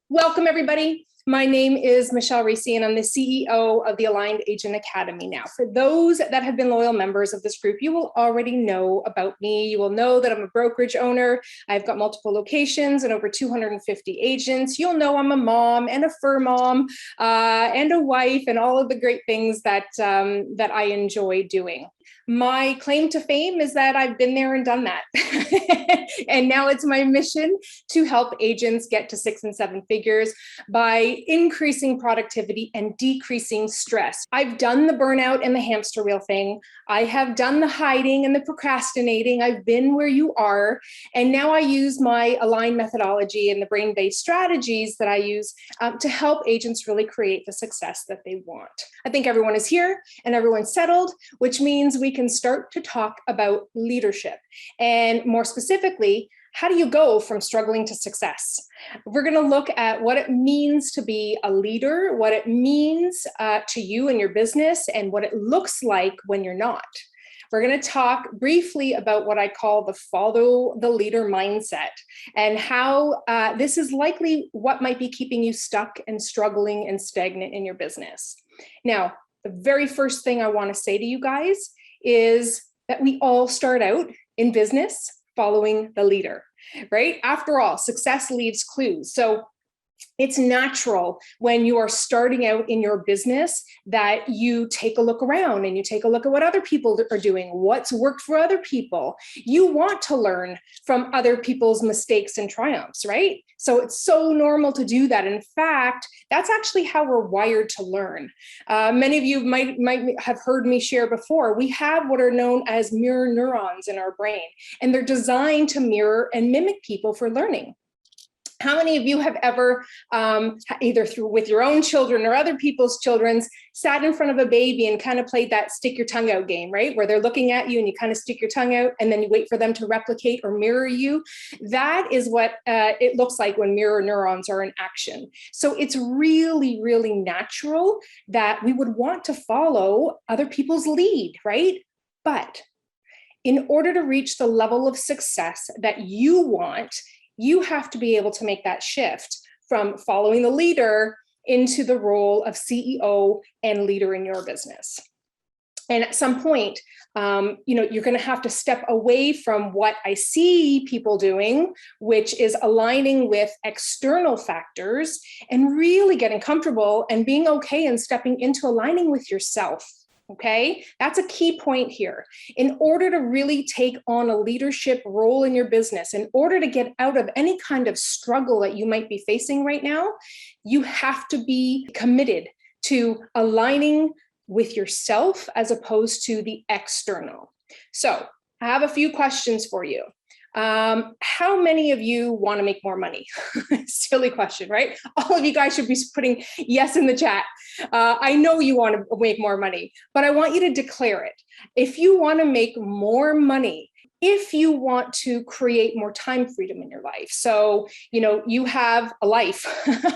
Welcome, everybody. My name is Michelle Racy, and I'm the CEO of the Aligned Agent Academy. Now, for those that have been loyal members of this group, you will already know about me. You will know that I'm a brokerage owner. I've got multiple locations and over 250 agents. You'll know I'm a mom and a fur mom and a wife and all of the great things that I enjoy doing. My claim to fame is that I've been there and done that. And now it's my mission to help agents get to 6 and 7 figures by increasing productivity and decreasing stress. I've done the burnout and the hamster wheel thing. I have done the hiding and the procrastinating. I've been where you are. And now I use my aligned methodology and the brain-based strategies that I use to help agents really create the success that they want. I think everyone is here and everyone's settled, which means we can start to talk about leadership. And more specifically, how do you go from struggling to success? We're going to look at what it means to be a leader, what it means to you and your business, and what it looks like when you're not. We're going to talk briefly about what I call the follow the leader mindset and how this is likely what might be keeping you stuck and struggling and stagnant in your business. Now, the very first thing I want to say to you guys is that we all start out in business following the leader, right? After all, success leaves clues. So it's natural when you are starting out in your business that you take a look around and you take a look at what other people are doing, what's worked for other people. You want to learn from other people's mistakes and triumphs, right? So it's so normal to do that. In fact, that's actually how we're wired to learn. Many of you might have heard me share before. We have what are known as mirror neurons in our brain, and they're designed to mirror and mimic people for learning. How many of you have ever, either with your own children or other people's children's, sat in front of a baby and kind of played that stick your tongue out game, right? Where they're looking at you and you kind of stick your tongue out and then you wait for them to replicate or mirror you. That is what it looks like when mirror neurons are in action. So it's really, really natural that we would want to follow other people's lead, right? But in order to reach the level of success that you want, you have to be able to make that shift from following the leader into the role of CEO and leader in your business. And at some point, you're going to have to step away from what I see people doing, which is aligning with external factors and really getting comfortable and being okay and stepping into aligning with yourself. Okay, that's a key point here. In order to really take on a leadership role in your business, in order to get out of any kind of struggle that you might be facing right now, you have to be committed to aligning with yourself as opposed to the external. So I have a few questions for you. How many of you want to make more money? Silly question, right? All of you guys should be putting yes in the chat. I know you want to make more money, but I want you to declare it. If you want to make more money, if you want to create more time freedom in your life. So, you have a life,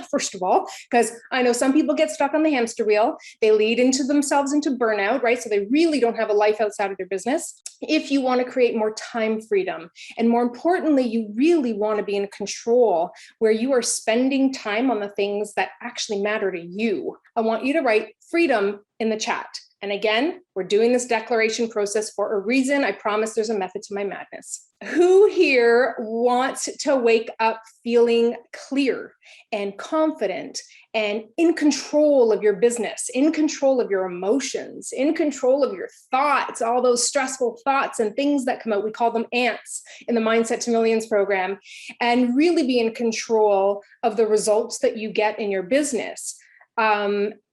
first of all, because I know some people get stuck on the hamster wheel. They lead themselves into burnout, right? So they really don't have a life outside of their business. If you want to create more time freedom, and more importantly, you really want to be in control where you are spending time on the things that actually matter to you, I want you to write freedom in the chat. And again, we're doing this declaration process for a reason. I promise there's a method to my madness. Who here wants to wake up feeling clear and confident and in control of your business, in control of your emotions, in control of your thoughts, all those stressful thoughts and things that come out? We call them ants in the Mindset to Millions program, and really be in control of the results that you get in your business.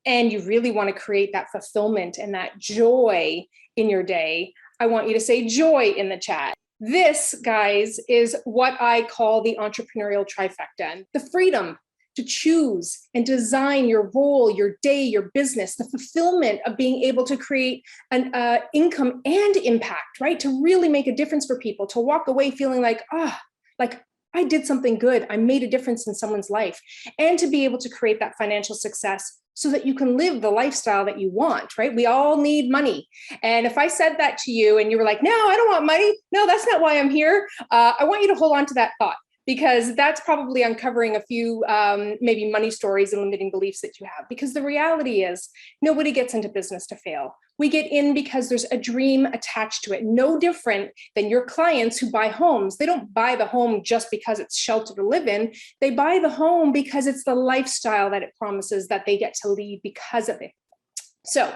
And you really want to create that fulfillment and that joy in your day, I want you to say joy in the chat. This, guys, is what I call the entrepreneurial trifecta. The freedom to choose and design your role, your day, your business, the fulfillment of being able to create an income and impact, right? To really make a difference for people, to walk away feeling like I did something good. I made a difference in someone's life, and to be able to create that financial success so that you can live the lifestyle that you want, right? We all need money. And if I said that to you and you were like, no, I don't want money. No, that's not why I'm here. I want you to hold on to that thought, because that's probably uncovering a few maybe money stories and limiting beliefs that you have. Because the reality is nobody gets into business to fail. We get in because there's a dream attached to it, no different than your clients who buy homes. They don't buy the home just because it's shelter to live in. They buy the home because it's the lifestyle that it promises that they get to lead because of it. So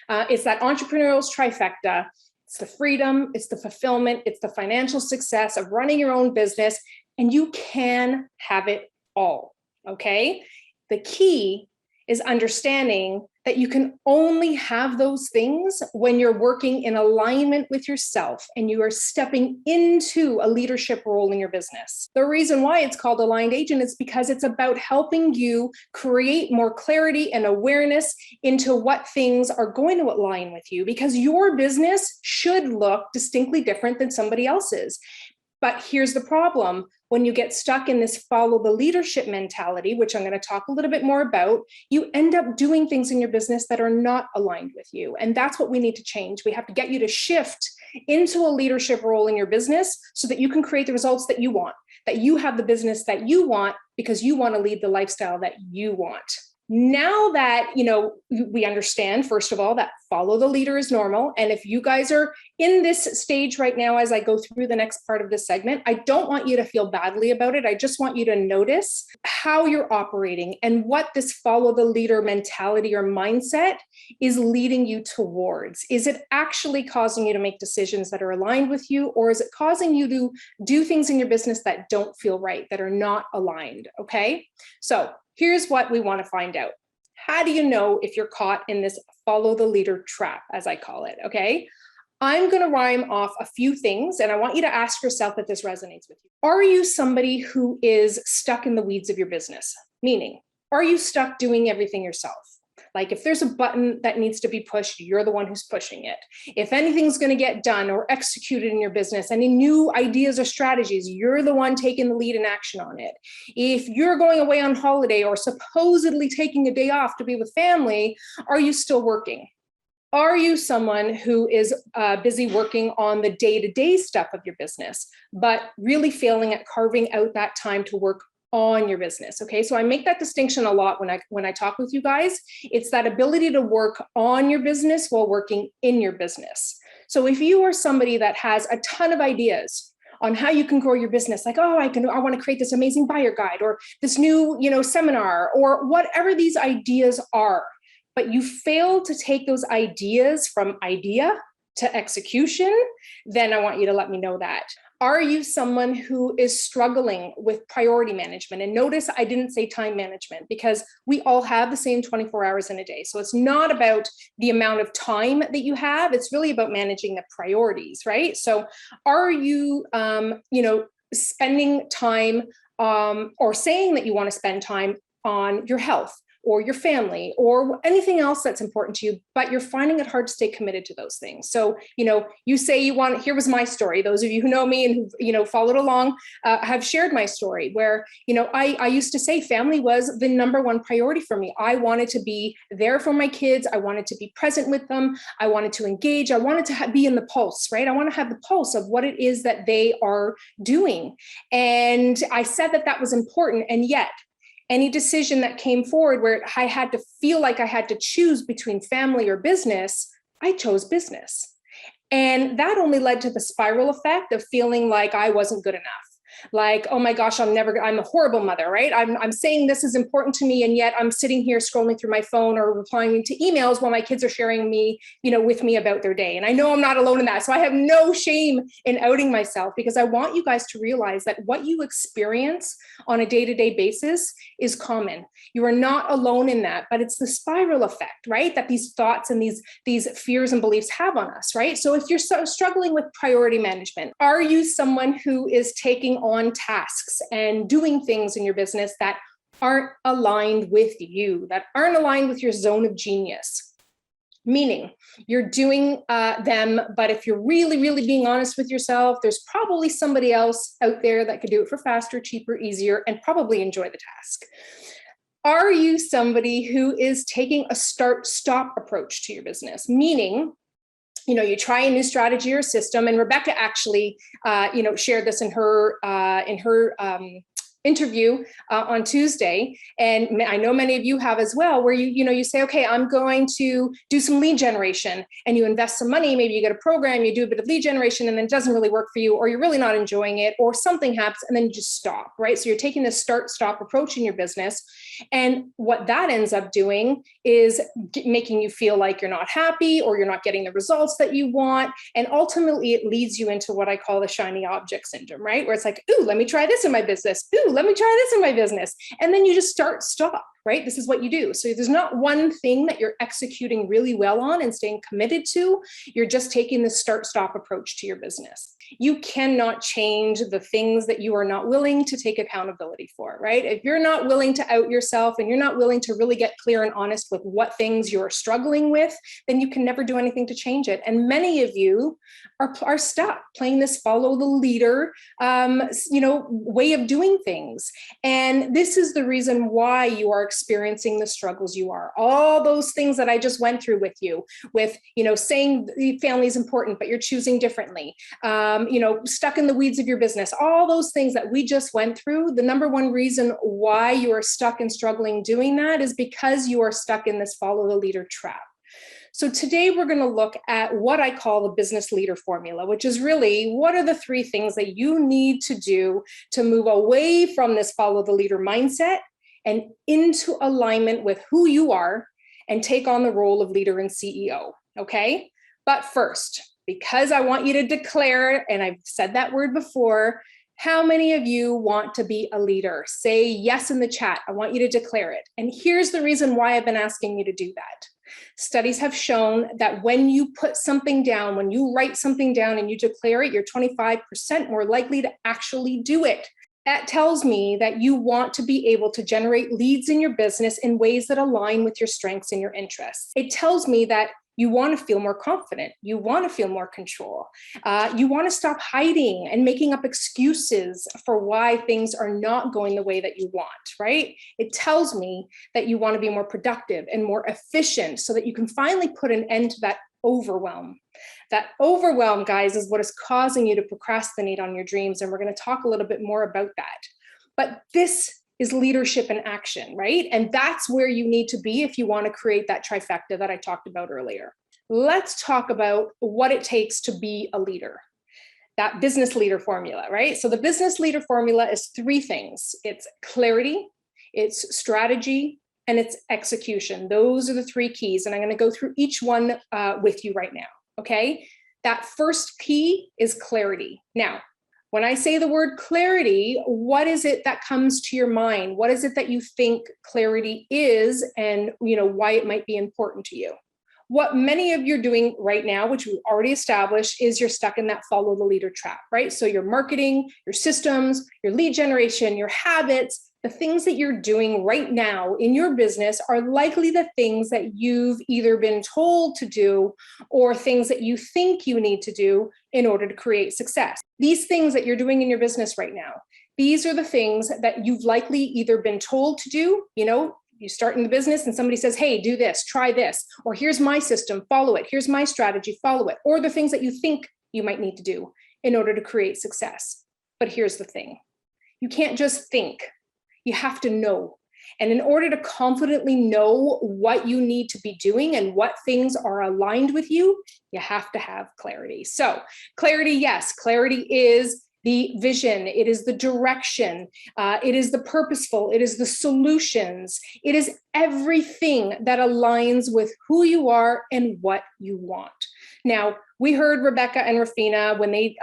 it's that entrepreneurial's trifecta. It's the freedom, it's the fulfillment, it's the financial success of running your own business, and you can have it all, okay? The key is understanding that you can only have those things when you're working in alignment with yourself and you are stepping into a leadership role in your business. The reason why it's called Aligned Agent is because it's about helping you create more clarity and awareness into what things are going to align with you, because your business should look distinctly different than somebody else's. But here's the problem. When you get stuck in this follow the leadership mentality, which I'm going to talk a little bit more about, you end up doing things in your business that are not aligned with you. And that's what we need to change. We have to get you to shift into a leadership role in your business so that you can create the results that you want, that you have the business that you want because you want to lead the lifestyle that you want. Now that, we understand, first of all, that follow the leader is normal. And if you guys are in this stage right now, as I go through the next part of this segment, I don't want you to feel badly about it. I just want you to notice how you're operating and what this follow the leader mentality or mindset is leading you towards. Is it actually causing you to make decisions that are aligned with you, or is it causing you to do things in your business that don't feel right, that are not aligned? Okay, so here's what we want to find out. How do you know if you're caught in this follow the leader trap, as I call it? Okay, I'm going to rhyme off a few things, and I want you to ask yourself if this resonates with you. Are you somebody who is stuck in the weeds of your business? Meaning, are you stuck doing everything yourself? Like if there's a button that needs to be pushed, you're the one who's pushing it. If anything's going to get done or executed in your business, any new ideas or strategies, you're the one taking the lead and action on it. If you're going away on holiday or supposedly taking a day off to be with family, are you still working? Are you someone who is busy working on the day-to-day stuff of your business, but really failing at carving out that time to work on your business? Okay, so I make that distinction a lot when I talk with you guys. It's that ability to work on your business while working in your business. So if you are somebody that has a ton of ideas on how you can grow your business, like, oh, I want to create this amazing buyer guide or this new, seminar or whatever these ideas are, but you fail to take those ideas from idea to execution, then I want you to let me know that. Are you someone who is struggling with priority management? And notice I didn't say time management, because we all have the same 24 hours in a day. So it's not about the amount of time that you have. It's really about managing the priorities, right? So are you, spending time or saying that you want to spend time on your health or your family or anything else that's important to you, but you're finding it hard to stay committed to those things? So, you say you want, here was my story. Those of you who know me and who, followed along have shared my story where, I used to say family was the number one priority for me. I wanted to be there for my kids. I wanted to be present with them. I wanted to engage. I wanted to be in the pulse, right? I want to have the pulse of what it is that they are doing. And I said that was important. And yet, any decision that came forward where I had to feel like I had to choose between family or business, I chose business. And that only led to the spiral effect of feeling like I wasn't good enough. Like, oh my gosh, I'm a horrible mother, right? I'm saying this is important to me, and yet I'm sitting here scrolling through my phone or replying to emails while my kids are sharing me, with me about their day. And I know I'm not alone in that. So I have no shame in outing myself, because I want you guys to realize that what you experience on a day-to-day basis is common. You are not alone in that, but it's the spiral effect, right? That these thoughts and these fears and beliefs have on us, right? So if you're struggling with priority management, are you someone who is taking on tasks and doing things in your business that aren't aligned with you, that aren't aligned with your zone of genius? Meaning you're doing them, but if you're really, really being honest with yourself, there's probably somebody else out there that could do it for faster, cheaper, easier, and probably enjoy the task. Are you somebody who is taking a start-stop approach to your business? Meaning you try a new strategy or system, and Rebecca actually, shared this in her interview on Tuesday, and I know many of you have as well, where you say, okay, I'm going to do some lead generation, and you invest some money, maybe you get a program, you do a bit of lead generation, and then it doesn't really work for you, or you're really not enjoying it, or something happens, and then you just stop, right? So you're taking this start-stop approach in your business, and what that ends up doing is making you feel like you're not happy, or you're not getting the results that you want, and ultimately it leads you into what I call the shiny object syndrome, right? Where it's like, ooh, let me try this in my business. Ooh, let me try this in my business. And then you just stop, right? This is what you do. So there's not one thing that you're executing really well on and staying committed to. You're just taking the start-stop approach to your business. You cannot change the things that you are not willing to take accountability for, right? If you're not willing to out yourself and you're not willing to really get clear and honest with what things you're struggling with, then you can never do anything to change it. And many of you are stuck playing this follow the leader, way of doing things. And this is the reason why you are experiencing the struggles you are. All those things that I just went through with you, with, saying the family is important, but you're choosing differently. Stuck in the weeds of your business, all those things that we just went through, the number one reason why you are stuck and struggling doing that is because you are stuck in this follow the leader trap. So today we're going to look at what I call the business leader formula, which is really what are the 3 things that you need to do to move away from this follow the leader mindset and into alignment with who you are and take on the role of leader and CEO. Okay. But first, because I want you to declare, and I've said that word before, how many of you want to be a leader? Say yes in the chat. I want you to declare it. And here's the reason why I've been asking you to do that. Studies have shown that when you put something down, when you write something down and you declare it, you're 25% more likely to actually do it. That tells me that you want to be able to generate leads in your business in ways that align with your strengths and your interests. It tells me that you want to feel more confident. You want to feel more control. You want to stop hiding and making up excuses for why things are not going the way that you want, right? It tells me that you want to be more productive and more efficient so that you can finally put an end to that overwhelm. That overwhelm, guys, is what is causing you to procrastinate on your dreams. And we're going to talk a little bit more about that. But this is leadership in action, right? And that's where you need to be if you want to create that trifecta that I talked about earlier. Let's talk about what it takes to be a leader. That business leader formula, right? So the business leader formula is 3 things. It's clarity, it's strategy, and it's execution. Those are the 3 keys. And I'm going to go through each one with you right now, okay? That first key is clarity. Now, when I say the word clarity, what is it that comes to your mind? What is it that you think clarity is, and why it might be important to you? What many of you are doing right now, which we've already established, is you're stuck in that follow the leader trap, right? So your marketing, your systems, your lead generation, your habits, the things that you're doing right now in your business are likely the things that you've either been told to do or things that you think you need to do in order to create success. These things that you're doing in your business right now, these are the things that you've likely either been told to do. You start in the business and somebody says, hey, do this, try this, or here's my system, follow it. Here's my strategy, follow it. Or the things that you think you might need to do in order to create success. But here's the thing. You can't just think. You have to know. And in order to confidently know what you need to be doing and what things are aligned with you, you have to have clarity. So clarity, yes, clarity is the vision, it is the direction, it is the purposeful, it is the solutions, it is everything that aligns with who you are and what you want. Now, we heard Rebecca and Rafina when they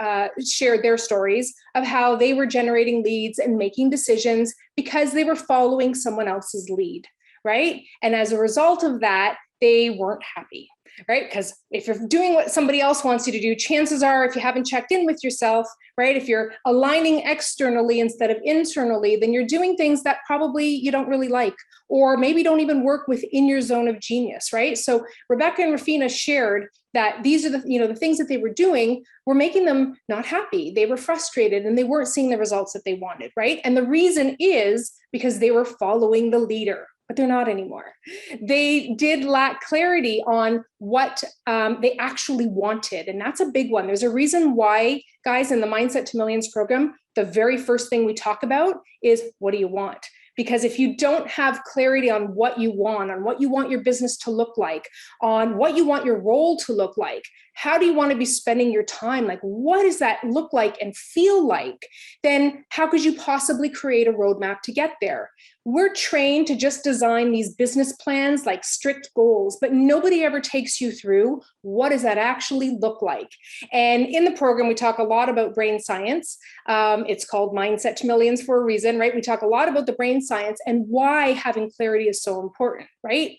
shared their stories of how they were generating leads and making decisions because they were following someone else's lead, right? And as a result of that, they weren't happy, right? Because if you're doing what somebody else wants you to do, chances are, if you haven't checked in with yourself, right? If you're aligning externally instead of internally, then you're doing things that probably you don't really like, or maybe don't even work within your zone of genius, right? So Rebecca and Rafina shared that these are the things that they were doing were making them not happy. They were frustrated and they weren't seeing the results that they wanted, right? And the reason is because they were following the leader, but they're not anymore. They did lack clarity on what they actually wanted. And that's a big one. There's a reason why, guys, in the Mindset to Millions program, the very first thing we talk about is, what do you want? Because if you don't have clarity on what you want your business to look like, on what you want your role to look like, how do you want to be spending your time? Like, what does that look like and feel like? Then how could you possibly create a roadmap to get there? We're trained to just design these business plans like strict goals, but nobody ever takes you through what does that actually look like. And in the program, we talk a lot about brain science. It's called Mindset to Millions for a reason, right? We talk a lot about the brain science and why having clarity is so important, right?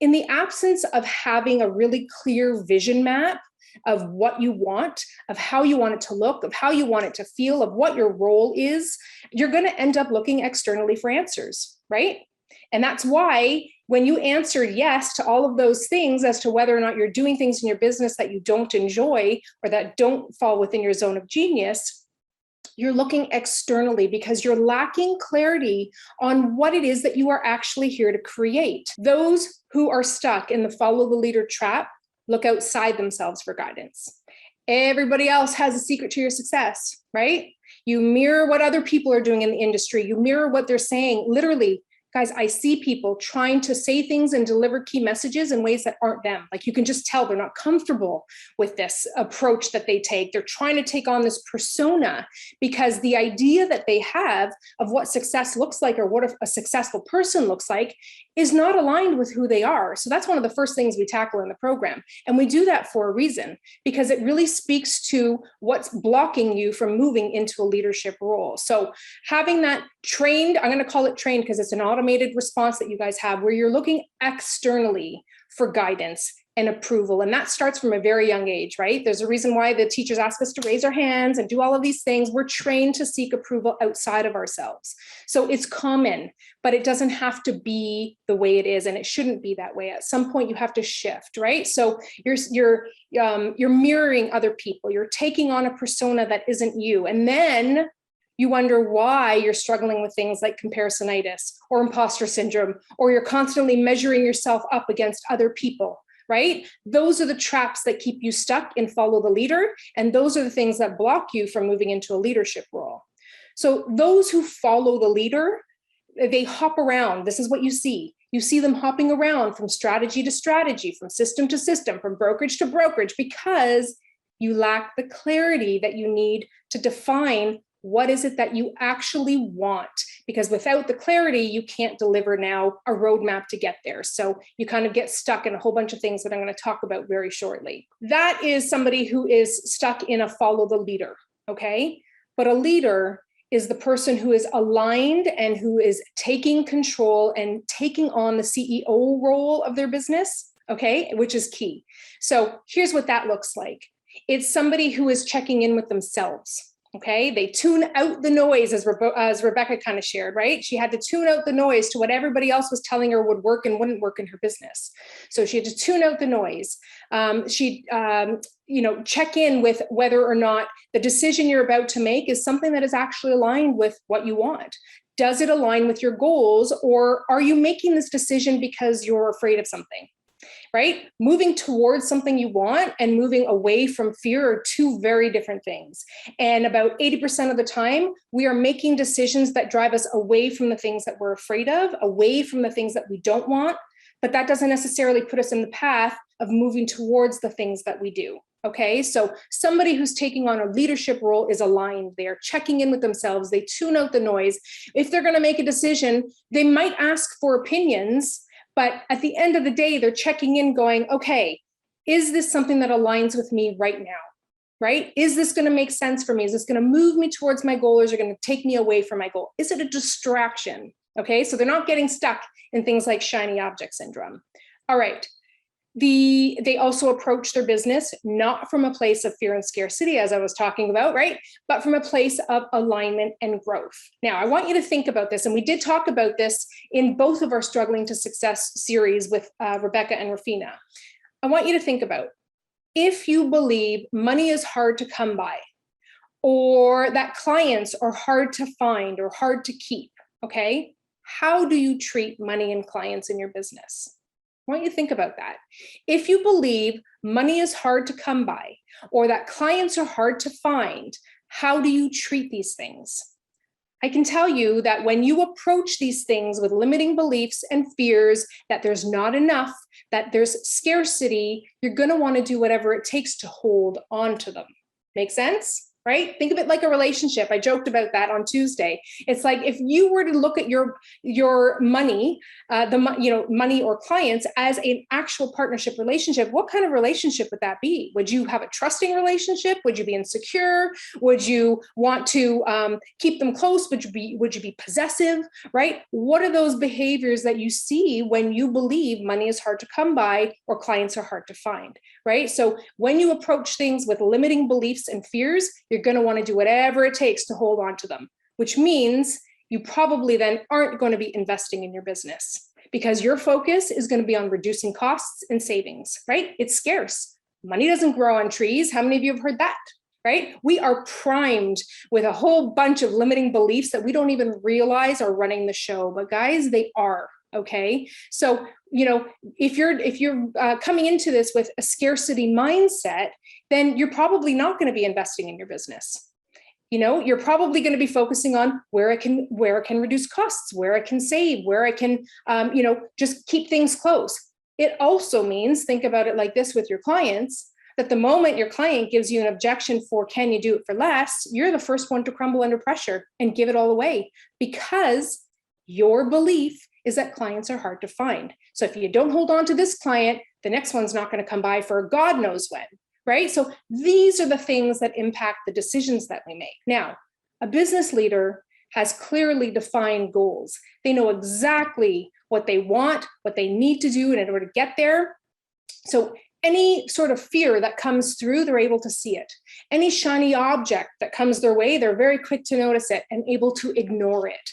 In the absence of having a really clear vision map of what you want, of how you want it to look, of how you want it to feel, of what your role is, you're going to end up looking externally for answers, right? And that's why when you answered yes to all of those things as to whether or not you're doing things in your business that you don't enjoy or that don't fall within your zone of genius, you're looking externally because you're lacking clarity on what it is that you are actually here to create. Those who are stuck in the follow the leader trap look outside themselves for guidance. Everybody else has a secret to your success, right? You mirror what other people are doing in the industry. You mirror what they're saying. Literally, guys, I see people trying to say things and deliver key messages in ways that aren't them. Like, you can just tell they're not comfortable with this approach that they take. They're trying to take on this persona because the idea that they have of what success looks like or what a successful person looks like is not aligned with who they are. So that's one of the first things we tackle in the program. And we do that for a reason, because it really speaks to what's blocking you from moving into a leadership role. So having that trained, I'm going to call it trained because it's an automated response that you guys have where you're looking externally for guidance and approval. And that starts from a very young age, right? There's a reason why the teachers ask us to raise our hands and do all of these things. We're trained to seek approval outside of ourselves. So it's common, but it doesn't have to be the way it is. And it shouldn't be that way. At some point you have to shift, right? So you're mirroring other people. You're taking on a persona that isn't you. And then you wonder why you're struggling with things like comparisonitis or imposter syndrome, or you're constantly measuring yourself up against other people, right? Those are the traps that keep you stuck in follow the leader. And those are the things that block you from moving into a leadership role. So those who follow the leader, they hop around. This is what you see. You see them hopping around from strategy to strategy, from system to system, from brokerage to brokerage, because you lack the clarity that you need to define what is it that you actually want? Because without the clarity, you can't deliver now a roadmap to get there. So you kind of get stuck in a whole bunch of things that I'm going to talk about very shortly. That is somebody who is stuck in a follow the leader, okay? But a leader is the person who is aligned and who is taking control and taking on the CEO role of their business, okay? Which is key. So here's what that looks like. It's somebody who is checking in with themselves. Okay, they tune out the noise, as Rebecca kind of shared, right? She had to tune out the noise to what everybody else was telling her would work and wouldn't work in her business. So she had to tune out the noise. She'd check in with whether or not the decision you're about to make is something that is actually aligned with what you want. Does it align with your goals, or are you making this decision because you're afraid of something? Right? Moving towards something you want and moving away from fear are two very different things. And about 80% of the time, we are making decisions that drive us away from the things that we're afraid of, away from the things that we don't want, but that doesn't necessarily put us in the path of moving towards the things that we do. Okay, so somebody who's taking on a leadership role is aligned. They're checking in with themselves. They tune out the noise. If they're going to make a decision, they might ask for opinions. But at the end of the day, they're checking in going, okay, is this something that aligns with me right now, right? Is this going to make sense for me? Is this going to move me towards my goal, or is it going to take me away from my goal? Is it a distraction? Okay, so they're not getting stuck in things like shiny object syndrome. All right. They also approach their business not from a place of fear and scarcity, as I was talking about, right? But from a place of alignment and growth. Now, I want you to think about this, and we did talk about this in both of our Struggling to Success series with Rebecca and Rafina. I want you to think about, if you believe money is hard to come by, or that clients are hard to find or hard to keep, okay? How do you treat money and clients in your business? I want you to think about that. If you believe money is hard to come by or that clients are hard to find, how do you treat these things? I can tell you that when you approach these things with limiting beliefs and fears that there's not enough, that there's scarcity, you're going to want to do whatever it takes to hold on to them. Make sense? Right? Think of it like a relationship. I joked about that on Tuesday. It's like if you were to look at your money, money or clients as an actual partnership relationship, what kind of relationship would that be? Would you have a trusting relationship? Would you be insecure? Would you want to keep them close? Would you be possessive? Right? What are those behaviors that you see when you believe money is hard to come by or clients are hard to find? Right? So when you approach things with limiting beliefs and fears, you're going to want to do whatever it takes to hold on to them, which means you probably then aren't going to be investing in your business because your focus is going to be on reducing costs and savings, right? It's scarce. Money doesn't grow on trees. How many of you have heard that? Right? We are primed with a whole bunch of limiting beliefs that we don't even realize are running the show, but guys, they are. Okay. So, if you're coming into this with a scarcity mindset, then you're probably not going to be investing in your business. You're probably going to be focusing on where I can reduce costs, where I can save, where I can, just keep things close. It also means, think about it like this with your clients, that the moment your client gives you an objection for, can you do it for less? You're the first one to crumble under pressure and give it all away because your belief is that clients are hard to find. So if you don't hold on to this client, the next one's not going to come by for God knows when, right? So these are the things that impact the decisions that we make. Now, a business leader has clearly defined goals. They know exactly what they want, what they need to do in order to get there. So any sort of fear that comes through, they're able to see it. Any shiny object that comes their way, they're very quick to notice it and able to ignore it.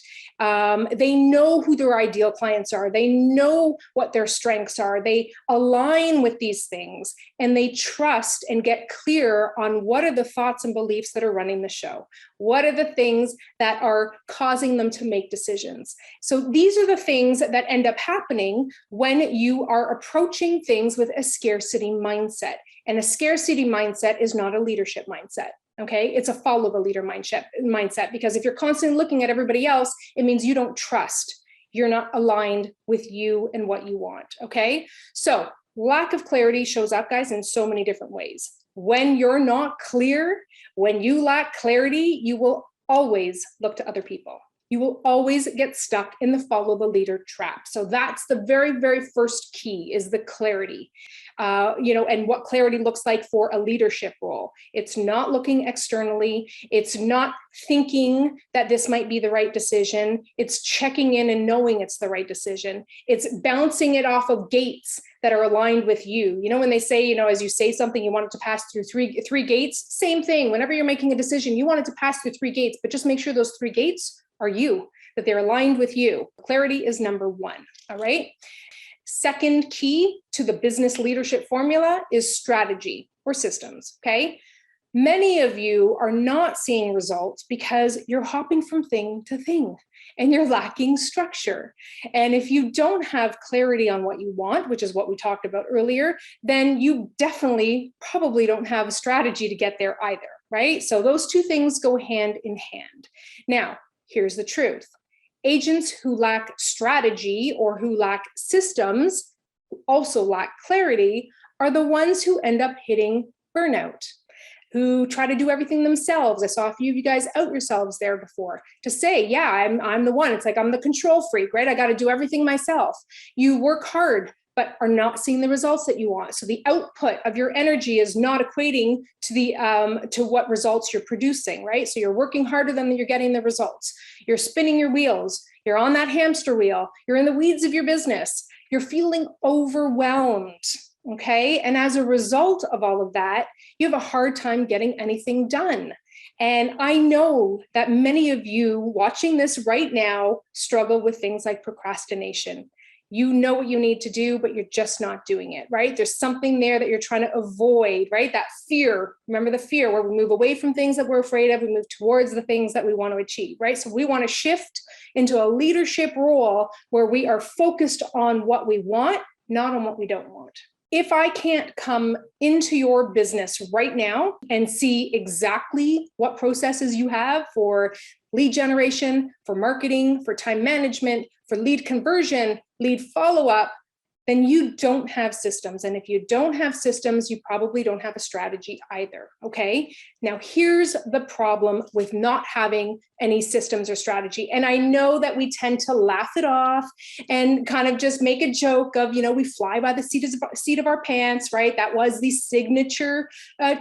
They know who their ideal clients are. They know what their strengths are. They align with these things and they trust and get clear on what are the thoughts and beliefs that are running the show. What are the things that are causing them to make decisions? So these are the things that end up happening when you are approaching things with a scarcity mindset. And a scarcity mindset is not a leadership mindset. Okay, it's a follow the leader mindset, because if you're constantly looking at everybody else, it means you don't trust. You're not aligned with you and what you want. Okay, so lack of clarity shows up, guys, in so many different ways. When you're not clear, when you lack clarity, you will always look to other people. You will always get stuck in the follow the leader trap. So that's the very, very first key, is the clarity, and what clarity looks like for a leadership role. It's not looking externally. It's not thinking that this might be the right decision. It's checking in and knowing it's the right decision. It's bouncing it off of gates that are aligned with you. When they say, as you say something, you want it to pass through three gates, same thing. Whenever you're making a decision, you want it to pass through 3 gates, but just make sure those 3 gates are you, that they're aligned with you. Clarity is number 1, all right? Second key to the business leadership formula is strategy or systems, okay? Many of you are not seeing results because you're hopping from thing to thing and you're lacking structure. And if you don't have clarity on what you want, which is what we talked about earlier, then you definitely probably don't have a strategy to get there either, right? So those 2 things go hand in hand. Now, here's the truth. Agents who lack strategy or who lack systems, who also lack clarity, are the ones who end up hitting burnout, who try to do everything themselves. I saw a few of you guys out yourselves there before to say, yeah, I'm the one. It's like, I'm the control freak, right? I got to do everything myself. You work hard, but are not seeing the results that you want. So the output of your energy is not equating to to what results you're producing, right? So you're working harder than you're getting the results. You're spinning your wheels. You're on that hamster wheel. You're in the weeds of your business. You're feeling overwhelmed, okay? And as a result of all of that, you have a hard time getting anything done. And I know that many of you watching this right now struggle with things like procrastination. You know what you need to do, but you're just not doing it, right? There's something there that you're trying to avoid, right? That fear, remember the fear, where we move away from things that we're afraid of, we move towards the things that we want to achieve, right? So we want to shift into a leadership role where we are focused on what we want, not on what we don't want. If I can't come into your business right now and see exactly what processes you have for lead generation, for marketing, for time management, for lead conversion, lead follow-up, then you don't have systems. And if you don't have systems, you probably don't have a strategy either, okay? Now, here's the problem with not having any systems or strategy. And I know that we tend to laugh it off and kind of just make a joke of, we fly by the seat of our pants, right? That was the signature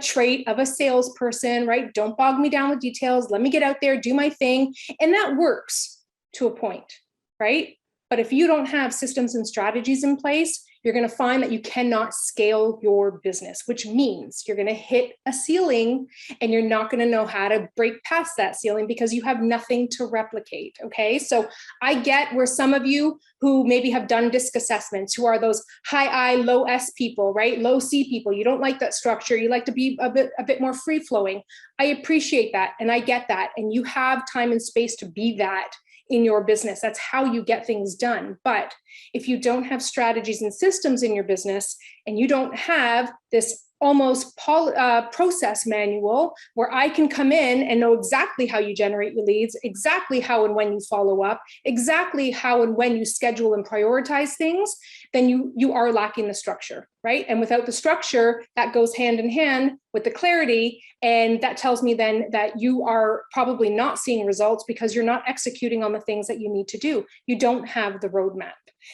trait of a salesperson, right? Don't bog me down with details. Let me get out there, do my thing. And that works to a point, right? But if you don't have systems and strategies in place, you're going to find that you cannot scale your business, which means you're going to hit a ceiling and you're not going to know how to break past that ceiling because you have nothing to replicate. Okay. So I get where some of you who maybe have done DISC assessments, who are those high I, low S people, right? Low C people. You don't like that structure. You like to be a bit more free flowing. I appreciate that. And I get that. And you have time and space to be that in your business. That's how you get things done. But if you don't have strategies and systems in your business, and you don't have this almost process manual where I can come in and know exactly how you generate your leads, exactly how and when you follow up, exactly how and when you schedule and prioritize things, then you are lacking the structure, right? And without the structure, that goes hand in hand with the clarity. And that tells me then that you are probably not seeing results because you're not executing on the things that you need to do. You don't have the roadmap.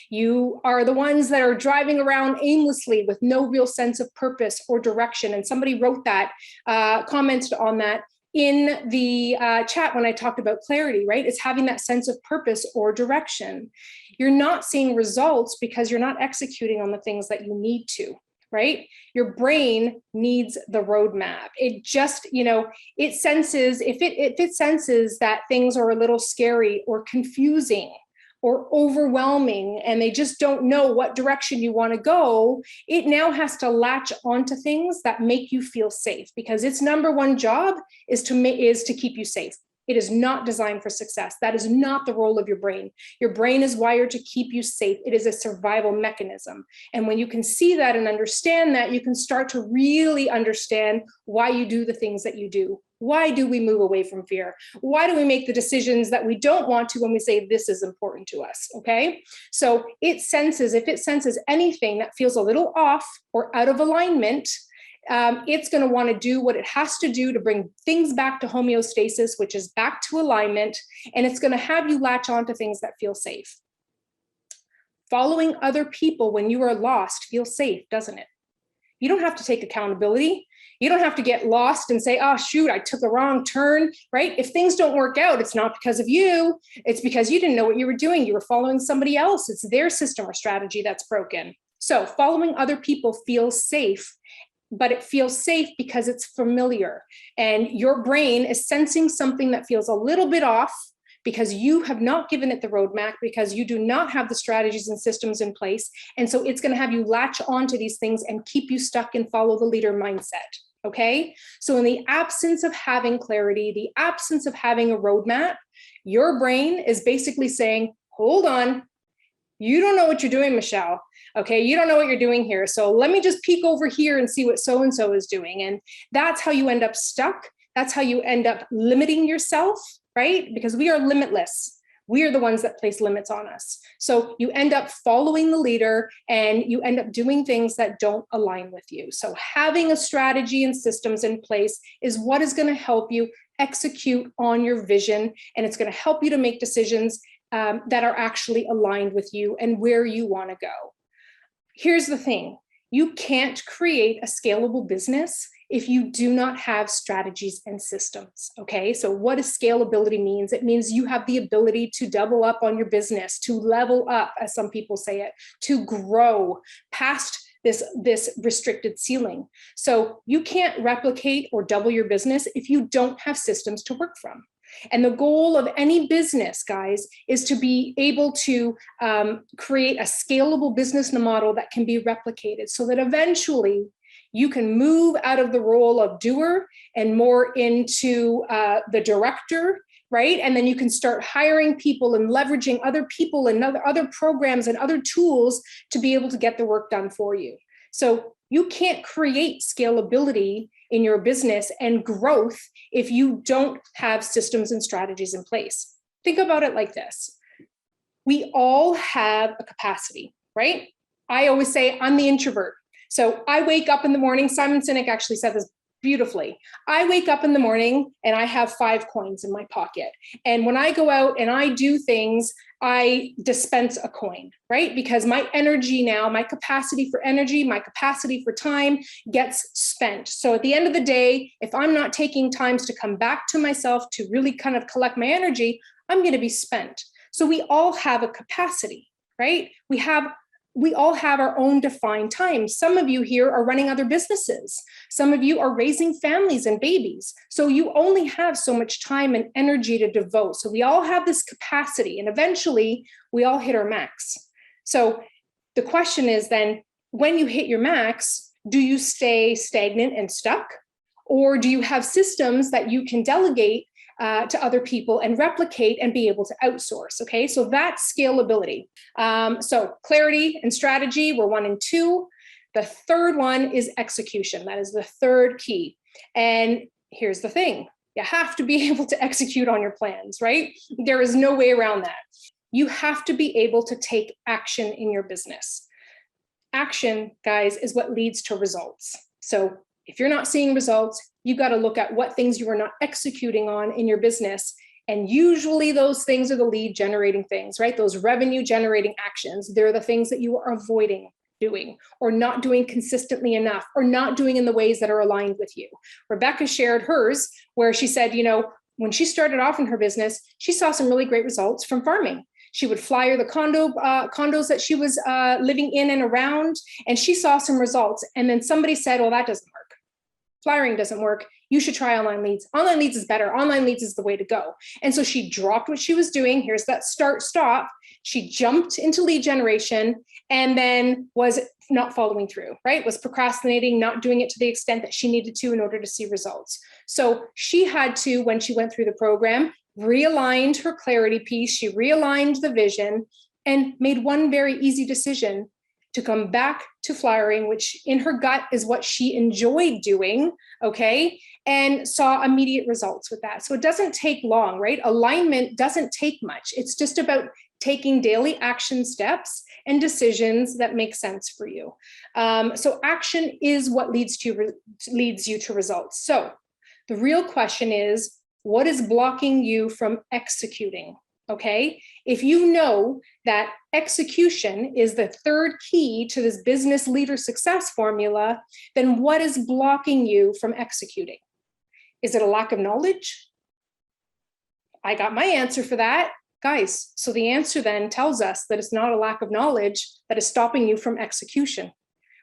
You are the ones that are driving around aimlessly with no real sense of purpose or direction. And somebody wrote that, commented on that in the chat when I talked about clarity, right? It's having that sense of purpose or direction. You're not seeing results because you're not executing on the things that you need to, right? Your brain needs the roadmap. It just, it senses, if it senses that things are a little scary or confusing or overwhelming, and they just don't know what direction you want to go, it now has to latch onto things that make you feel safe, because its number one job is to keep you safe. It is not designed for success. That is not the role of your brain. Your brain is wired to keep you safe. It is a survival mechanism. And when you can see that and understand that, you can start to really understand why you do the things that you do. Why do we move away from fear? Why do we make the decisions that we don't want to when we say this is important to us? Okay. So if it senses anything that feels a little off or out of alignment, it's going to want to do what it has to do to bring things back to homeostasis, which is back to alignment. And it's going to have you latch on to things that feel safe. Following other people when you are lost feels safe, doesn't it? You don't have to take accountability. You don't have to get lost and say, oh, shoot, I took a wrong turn, right? If things don't work out, it's not because of you. It's because you didn't know what you were doing. You were following somebody else. It's their system or strategy that's broken. So following other people feels safe, but it feels safe because it's familiar. And your brain is sensing something that feels a little bit off because you have not given it the roadmap, because you do not have the strategies and systems in place. And so it's going to have you latch onto these things and keep you stuck in follow the leader mindset. Okay. So in the absence of having clarity, the absence of having a roadmap, your brain is basically saying, hold on, you don't know what you're doing, Michelle. Okay, you don't know what you're doing here. So let me just peek over here and see what so-and-so is doing. And that's how you end up stuck. That's how you end up limiting yourself, right? Because we are limitless. We are the ones that place limits on us. So you end up following the leader and you end up doing things that don't align with you. So having a strategy and systems in place is what is going to help you execute on your vision. And it's going to help you to make decisions that are actually aligned with you and where you want to go. Here's the thing. You can't create a scalable business if you do not have strategies and systems, okay? So what does scalability means? It means you have the ability to double up on your business, to level up, as some people say it, to grow past this restricted ceiling. So you can't replicate or double your business if you don't have systems to work from. And the goal of any business, guys, is to be able to create a scalable business model that can be replicated so that eventually you can move out of the role of doer and more into the director right? And then you can start hiring people and leveraging other people and other programs and other tools to be able to get the work done for you. So you can't create scalability in your business and growth if you don't have systems and strategies in place. Think about it like this. We all have a capacity, right? I always say I'm the introvert. So I wake up in the morning. Simon Sinek actually said this beautifully. I wake up in the morning and I have 5 coins in my pocket. And when I go out and I do things, I dispense a coin, right? Because my energy now, my capacity for energy, my capacity for time gets spent. So at the end of the day, if I'm not taking times to come back to myself to really kind of collect my energy, I'm going to be spent. So we all have a capacity, right? We all have our own defined time. Some of you here are running other businesses. Some of you are raising families and babies. So you only have so much time and energy to devote. So we all have this capacity, and eventually we all hit our max. So the question is then, when you hit your max, do you stay stagnant and stuck? Or do you have systems that you can delegate to other people and replicate and be able to outsource? Okay, so that's scalability. So clarity and strategy were 1 and 2. The third one is execution. That is the third key. And here's the thing. You have to be able to execute on your plans, right? There is no way around that. You have to be able to take action in your business. Action, guys, is what leads to results. So if you're not seeing results, you got to look at what things you are not executing on in your business. And usually those things are the lead generating things, right? Those revenue generating actions. They're the things that you are avoiding doing or not doing consistently enough or not doing in the ways that are aligned with you. Rebecca shared hers where she said, when she started off in her business, she saw some really great results from farming. She would flyer the condos that she was living in and around, and she saw some results. And then somebody said, well, that doesn't work. Flyering doesn't work. You should try online leads. Online leads is better. Online leads is the way to go. And so she dropped what she was doing. Here's that start, stop. She jumped into lead generation and then was not following through, right? Was procrastinating, not doing it to the extent that she needed to in order to see results. So she had to, when she went through the program, realigned her clarity piece. She realigned the vision and made one very easy decision to come back to flyering, which in her gut is what she enjoyed doing, okay, and saw immediate results with that. So it doesn't take long, right? Alignment doesn't take much. It's just about taking daily action steps and decisions that make sense for you. So action is what leads you to results. So the real question is, what is blocking you from executing? Okay, if you know that execution is the third key to this business leader success formula, then what is blocking you from executing? Is it a lack of knowledge? I got my answer for that, guys. So the answer then tells us that it's not a lack of knowledge that is stopping you from execution,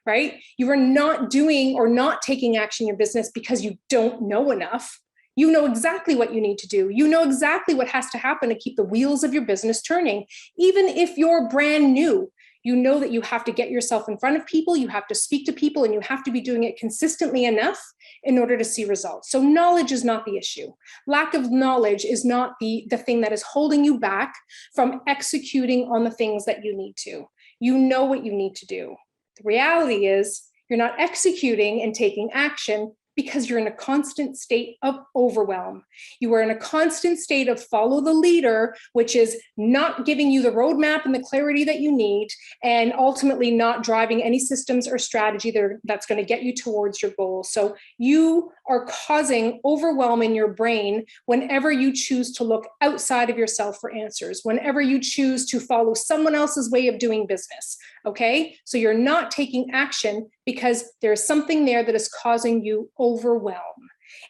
right? You are not doing or not taking action in your business because you don't know enough. You know exactly what you need to do. You know exactly what has to happen to keep the wheels of your business turning. Even if you're brand new, you know that you have to get yourself in front of people, you have to speak to people, and you have to be doing it consistently enough in order to see results. So knowledge is not the issue. Lack of knowledge is not the thing that is holding you back from executing on the things that you need to. You know what you need to do. The reality is you're not executing and taking action because you're in a constant state of overwhelm. You are in a constant state of follow the leader, which is not giving you the roadmap and the clarity that you need, and ultimately not driving any systems or strategy that's going to get you towards your goal. So you are causing overwhelm in your brain whenever you choose to look outside of yourself for answers, whenever you choose to follow someone else's way of doing business. Okay, so you're not taking action because there's something there that is causing you overwhelm.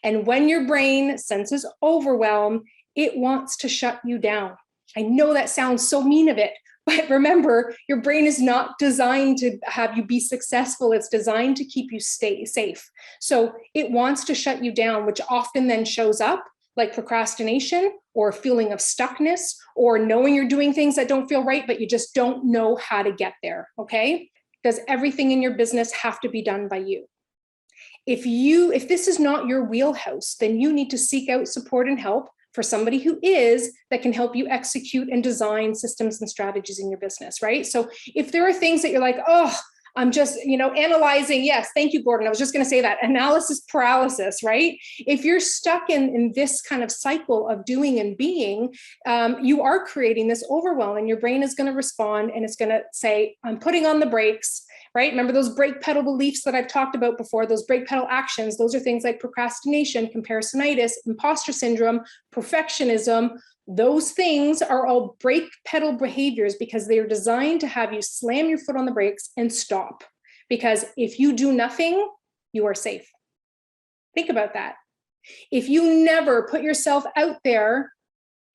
And when your brain senses overwhelm, it wants to shut you down. I know that sounds so mean of it, but remember, your brain is not designed to have you be successful. It's designed to keep you stay safe. So it wants to shut you down, which often then shows up like procrastination or a feeling of stuckness or knowing you're doing things that don't feel right, but you just don't know how to get there, okay? Does everything in your business have to be done by you? If this is not your wheelhouse, then you need to seek out support and help for somebody who is, that can help you execute and design systems and strategies in your business, right? So if there are things that you're like, oh, I'm just, analyzing. Yes, thank you, Gordon. I was just going to say that, analysis paralysis, right? If you're stuck in this kind of cycle of doing and being, you are creating this overwhelm, and your brain is going to respond and it's going to say, I'm putting on the brakes, right? Remember those brake pedal beliefs that I've talked about before, those brake pedal actions. Those are things like procrastination, comparisonitis, imposter syndrome, perfectionism. Those things are all brake pedal behaviors because they are designed to have you slam your foot on the brakes and stop. Because if you do nothing, you are safe. Think about that. If you never put yourself out there,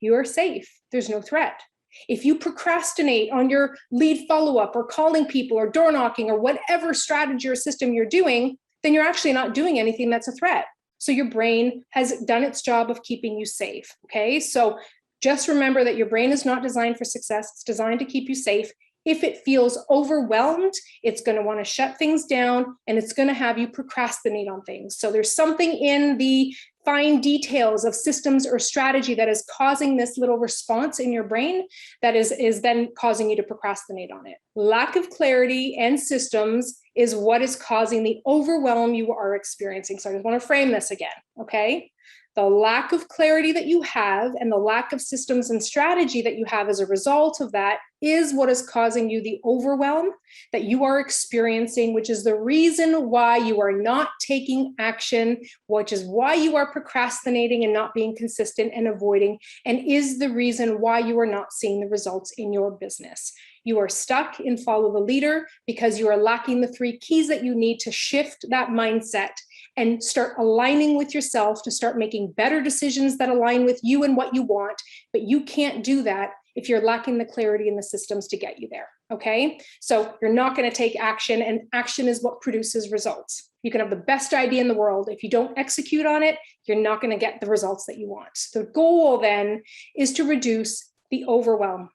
you are safe. There's no threat. If you procrastinate on your lead follow-up or calling people or door knocking or whatever strategy or system you're doing, then you're actually not doing anything that's a threat. So your brain has done its job of keeping you safe, okay? So just remember that your brain is not designed for success. It's designed to keep you safe. If it feels overwhelmed, it's going to want to shut things down, and it's going to have you procrastinate on things. So there's something in the fine details of systems or strategy that is causing this little response in your brain that is then causing you to procrastinate on it. Lack of clarity and systems is what is causing the overwhelm you are experiencing. So I just want to frame this again, okay? The lack of clarity that you have and the lack of systems and strategy that you have as a result of that is what is causing you the overwhelm that you are experiencing, which is the reason why you are not taking action, which is why you are procrastinating and not being consistent and avoiding, and is the reason why you are not seeing the results in your business. You are stuck in follow the leader because you are lacking the 3 keys that you need to shift that mindset and start aligning with yourself, to start making better decisions that align with you and what you want. But you can't do that if you're lacking the clarity and the systems to get you there, okay? So you're not gonna take action, and action is what produces results. You can have the best idea in the world. If you don't execute on it, you're not gonna get the results that you want. The goal then is to reduce the overwhelm,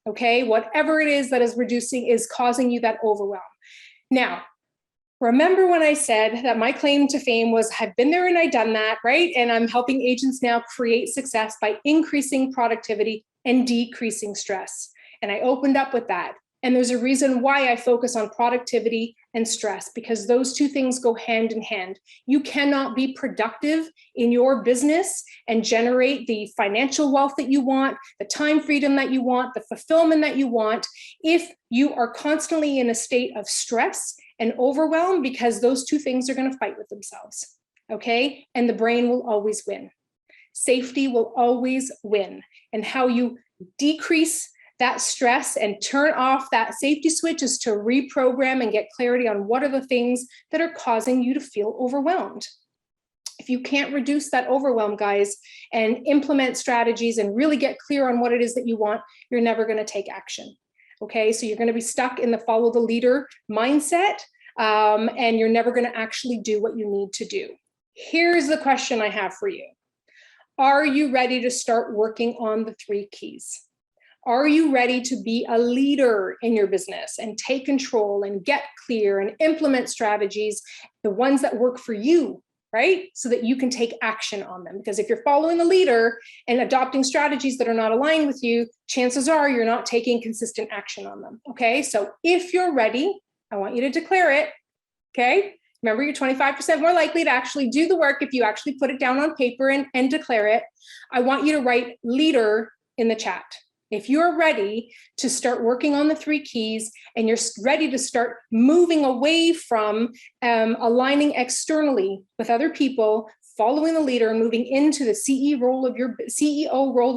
okay? Whatever it is that is causing you that overwhelm. Now, remember when I said that my claim to fame was, I've been there and I've done that, right? And I'm helping agents now create success by increasing productivity and decreasing stress. And I opened up with that. And there's a reason why I focus on productivity and stress, because those 2 things go hand in hand. You cannot be productive in your business and generate the financial wealth that you want, the time freedom that you want, the fulfillment that you want, if you are constantly in a state of stress and overwhelm, because those 2 things are going to fight with themselves, okay? And the brain will always win. Safety will always win. And how you decrease that stress and turn off that safety switch is to reprogram and get clarity on what are the things that are causing you to feel overwhelmed. If you can't reduce that overwhelm, guys, and implement strategies and really get clear on what it is that you want, you're never going to take action. Okay, so you're going to be stuck in the follow the leader mindset, and you're never going to actually do what you need to do. Here's the question I have for you. Are you ready to start working on the 3 keys? Are you ready to be a leader in your business and take control and get clear and implement strategies, the ones that work for you, right? So that you can take action on them. Because if you're following the leader and adopting strategies that are not aligned with you, chances are you're not taking consistent action on them, okay? So if you're ready, I want you to declare it, okay? Remember, you're 25% more likely to actually do the work if you actually put it down on paper and declare it. I want you to write leader in the chat. If you're ready to start working on the 3 keys and you're ready to start moving away from aligning externally with other people, following the leader and moving into the CEO role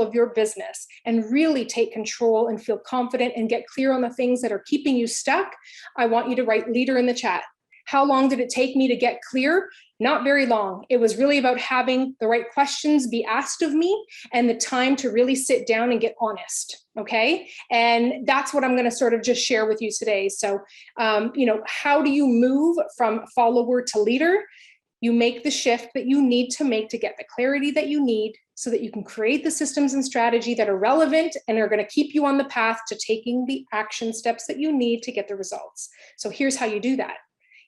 of your business, and really take control and feel confident and get clear on the things that are keeping you stuck, I want you to write leader in the chat. How long did it take me to get clear? Not very long. It was really about having the right questions be asked of me and the time to really sit down and get honest, okay? And that's what I'm gonna sort of just share with you today. So, how do you move from follower to leader? You make the shift that you need to make to get the clarity that you need so that you can create the systems and strategy that are relevant and are going to keep you on the path to taking the action steps that you need to get the results. So here's how you do that.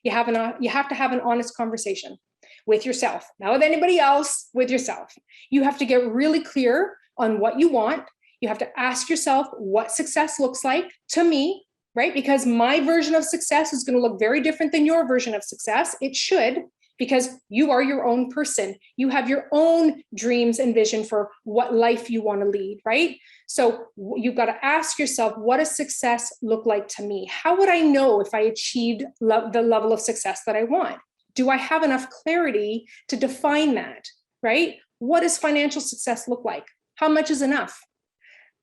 You have to have an honest conversation. with yourself, not with anybody else, with yourself. You have to get really clear on what you want. You have to ask yourself what success looks like to me, right? Because my version of success is going to look very different than your version of success. It should, because you are your own person. You have your own dreams and vision for what life you want to lead, right? So you've got to ask yourself, what does success look like to me? How would I know if I achieved the level of success that I want? Do I have enough clarity to define that, right? What does financial success look like? How much is enough?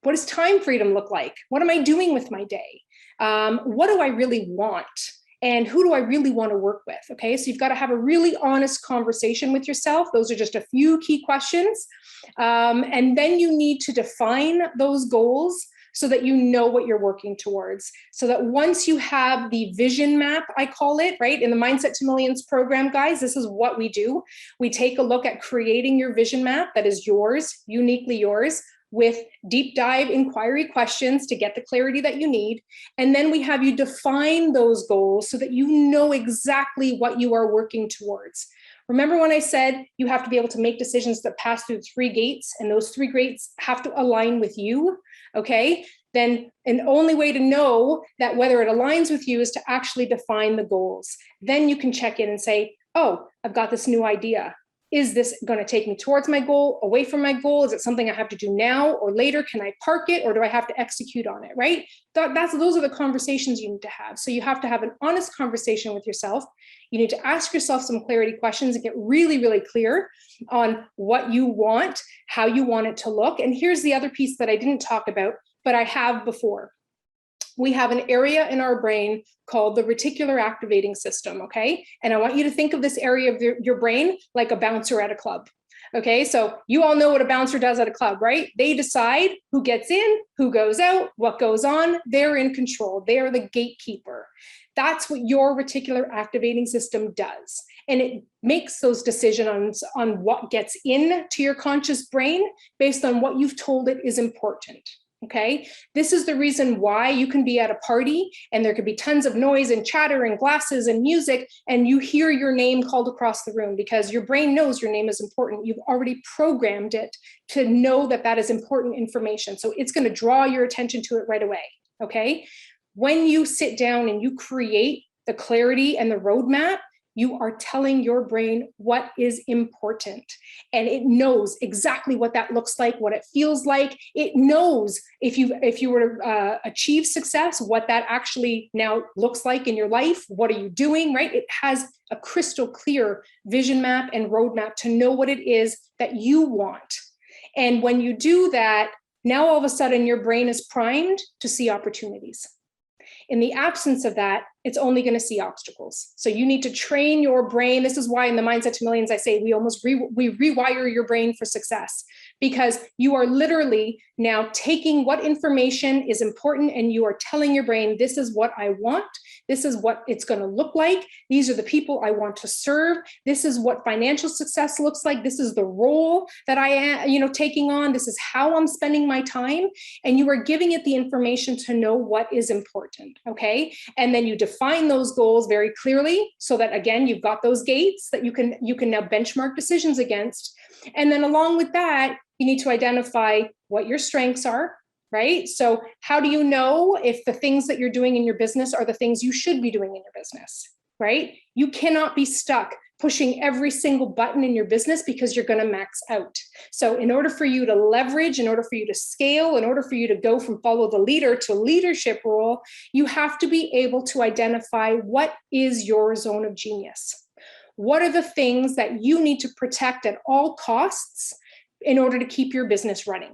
What does time freedom look like? What am I doing with my day? What do I really want? And who do I really want to work with? Okay, so you've got to have a really honest conversation with yourself. Those are just a few key questions. And then you need to define those goals so that you know what you're working towards. So that once you have the vision map, I call it, right? In the Mindset to Millions program, guys, this is what we do. We take a look at creating your vision map that is yours, uniquely yours, with deep dive inquiry questions to get the clarity that you need. And then we have you define those goals so that you know exactly what you are working towards. Remember when I said you have to be able to make decisions that pass through 3 gates, and those 3 gates have to align with you, okay? Then an only way to know that whether it aligns with you is to actually define the goals. Then you can check in and say, oh, I've got this new idea. Is this going to take me towards my goal, away from my goal? Is it something I have to do now or later? Can I park it, or do I have to execute on it, right? Those are the conversations you need to have. So you have to have an honest conversation with yourself. You need to ask yourself some clarity questions and get really, really clear on what you want, how you want it to look. And here's the other piece that I didn't talk about, but I have before. We have an area in our brain called the reticular activating system, okay? And I want you to think of this area of your brain like a bouncer at a club, okay? So you all know what a bouncer does at a club, right? They decide who gets in, who goes out, what goes on. They're in control. They are the gatekeeper. That's what your reticular activating system does. And it makes those decisions on what gets into your conscious brain based on what you've told it is important. Okay, this is the reason why you can be at a party and there could be tons of noise and chatter and glasses and music, and you hear your name called across the room because your brain knows your name is important. You've already programmed it to know that that is important information. So it's going to draw your attention to it right away. Okay, when you sit down and you create the clarity and the roadmap, you are telling your brain what is important, and it knows exactly what that looks like, what it feels like. It knows if you were to achieve success, what that actually now looks like in your life. What are you doing, right? It has a crystal clear vision map and roadmap to know what it is that you want. And when you do that, now all of a sudden your brain is primed to see opportunities. In the absence of that, it's only going to see obstacles. So you need to train your brain. This is why in the Mindset to Millions, I say we rewire your brain for success, because you are literally now taking what information is important and you are telling your brain, this is what I want. This is what it's going to look like. These are the people I want to serve. This is what financial success looks like. This is the role that I am, taking on. This is how I'm spending my time. And you are giving it the information to know what is important. Okay. And then you define those goals very clearly so that, again, you've got those gates that you can now benchmark decisions against. And then along with that, you need to identify what your strengths are, right? So how do you know if the things that you're doing in your business are the things you should be doing in your business, right? You cannot be stuck pushing every single button in your business because you're going to max out. So in order for you to leverage, in order for you to scale, in order for you to go from follow the leader to leadership role, you have to be able to identify what is your zone of genius. What are the things that you need to protect at all costs in order to keep your business running?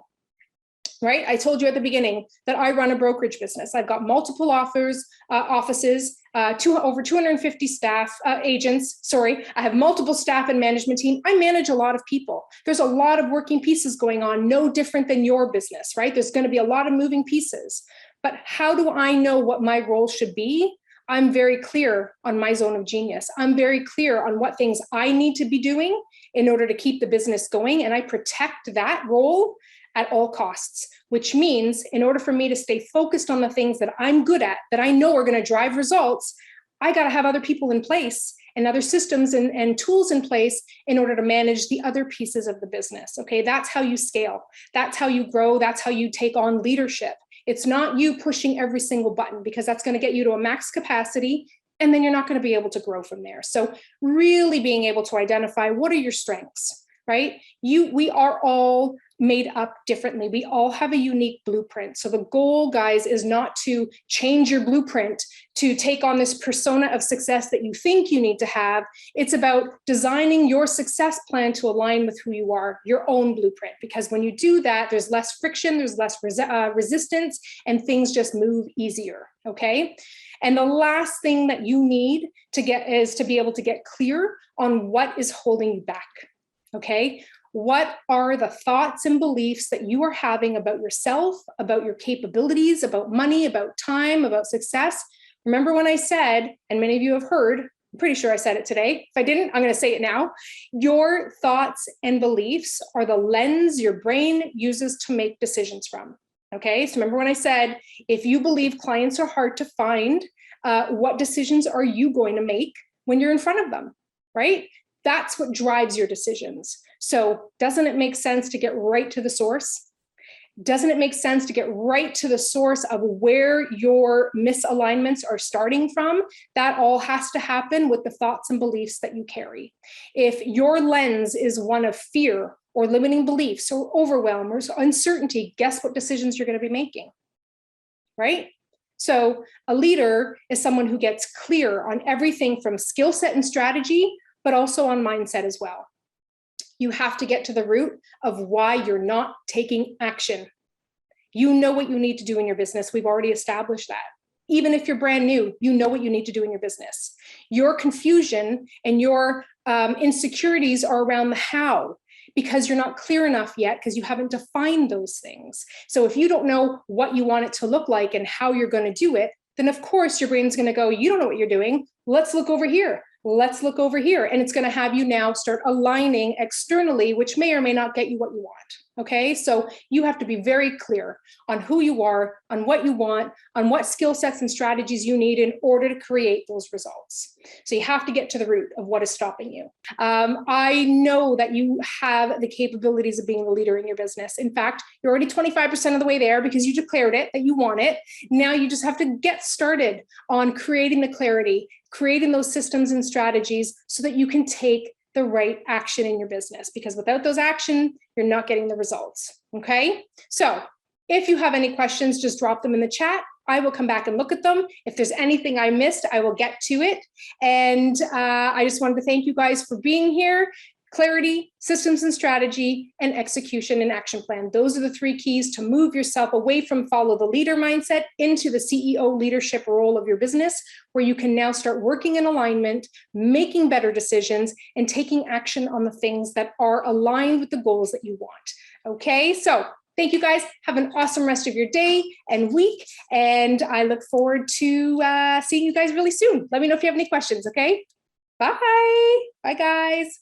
Right? I told you at the beginning that I run a brokerage business. I've got multiple offices, over 250 staff, agents. Sorry, I have multiple staff and management team. I manage a lot of people. There's a lot of working pieces going on, no different than your business, right? There's going to be a lot of moving pieces. But how do I know what my role should be? I'm very clear on my zone of genius. I'm very clear on what things I need to be doing in order to keep the business going. And I protect that role at all costs, which means in order for me to stay focused on the things that I'm good at, that I know are going to drive results, I got to have other people in place. and other systems and tools in place in order to manage the other pieces of the business. Okay, that's how you scale. That's how you grow. That's how you take on leadership. It's not you pushing every single button, because that's going to get you to a max capacity, and then you're not going to be able to grow from there. So really being able to identify what are your strengths, right? We are all made up differently. We all have a unique blueprint. So the goal, guys, is not to change your blueprint to take on this persona of success that you think you need to have. It's about designing your success plan to align with who you are, your own blueprint. Because when you do that, there's less friction, there's less resistance, and things just move easier, okay? And the last thing that you need to get is to be able to get clear on what is holding you back, okay? What are the thoughts and beliefs that you are having about yourself, about your capabilities, about money, about time, about success? Remember when I said, and many of you have heard, I'm pretty sure I said it today. If I didn't, I'm going to say it now. Your thoughts and beliefs are the lens your brain uses to make decisions from. Okay, so remember when I said, if you believe clients are hard to find, what decisions are you going to make when you're in front of them, right? That's what drives your decisions. So doesn't it make sense to get right to the source? Doesn't it make sense to get right to the source of where your misalignments are starting from? That all has to happen with the thoughts and beliefs that you carry. If your lens is one of fear or limiting beliefs or overwhelm or uncertainty, guess what decisions you're going to be making, right? So a leader is someone who gets clear on everything from skill set and strategy, but also on mindset as well. You have to get to the root of why you're not taking action. You know what you need to do in your business. We've already established that. Even if you're brand new, you know what you need to do in your business. Your confusion and your insecurities are around the how, because you're not clear enough yet, because you haven't defined those things. So if you don't know what you want it to look like and how you're going to do it, then of course your brain's going to go, you don't know what you're doing. Let's look over here. Let's look over here. And it's going to have you now start aligning externally, which may or may not get you what you want. Okay, so you have to be very clear on who you are, on what you want, on what skill sets and strategies you need in order to create those results. So you have to get to the root of what is stopping you. I know that you have the capabilities of being the leader in your business. In fact, you're already 25% of the way there because you declared it, that you want it. Now you just have to get started on creating the clarity, creating those systems and strategies so that you can take the right action in your business, because without those action, you're not getting the results. Okay. So if you have any questions, just drop them in the chat. I will come back and look at them. If there's anything I missed, I will get to it. And I just wanted to thank you guys for being here. Clarity, systems and strategy, and execution and action plan. Those are the three keys to move yourself away from follow the leader mindset into the CEO leadership role of your business, where you can now start working in alignment, making better decisions, and taking action on the things that are aligned with the goals that you want. Okay, so thank you guys. Have an awesome rest of your day and week. And I look forward to seeing you guys really soon. Let me know if you have any questions, okay? Bye. Bye, guys.